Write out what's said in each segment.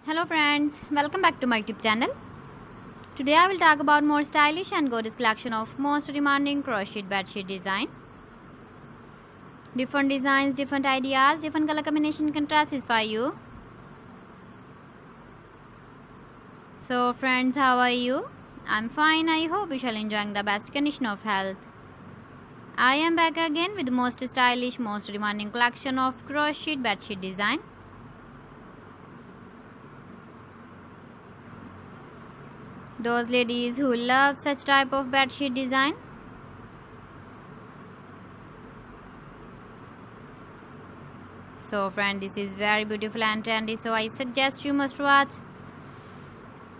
Hello friends, welcome back to my YouTube channel. Today I will talk about more stylish and gorgeous collection of most demanding crocheted bedsheet design. Different designs, different ideas, different color combination can satisfy you. So friends, how are you? I'm fine. I hope you shall enjoying the best condition of health. I am back again with the most stylish, most demanding collection of crocheted bedsheet design. Those ladies who love such type of bedsheet design. So friend, this is very beautiful and trendy, so I suggest you must watch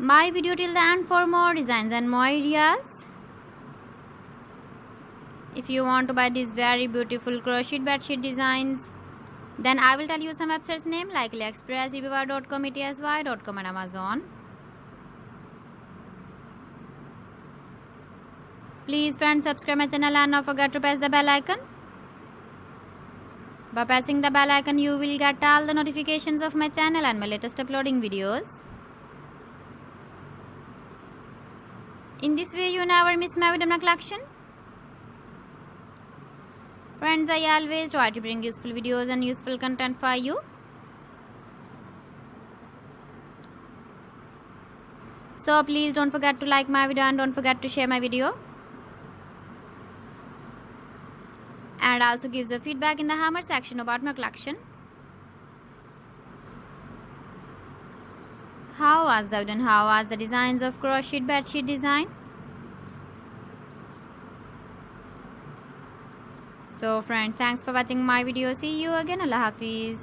my video till the end for more designs and more ideas. If you want to buy these very beautiful crocheted bedsheet designs, then I will tell you some websites name like AliExpress, eBay.com, ETSY.com and Amazon. Please friends, subscribe my channel and don't forget to press the bell icon. By pressing the bell icon, you will get all the notifications of my channel and my latest uploading videos. In this way, you never miss my video collection. Friends, I always try to bring useful videos and useful content for you. So please don't forget to like my video and don't forget to share my video. And also give the feedback in the comment section about my collection. How was the video and how was the designs of crocheted bedsheet design? So friends, thanks for watching my video. See you again. Allah Hafiz.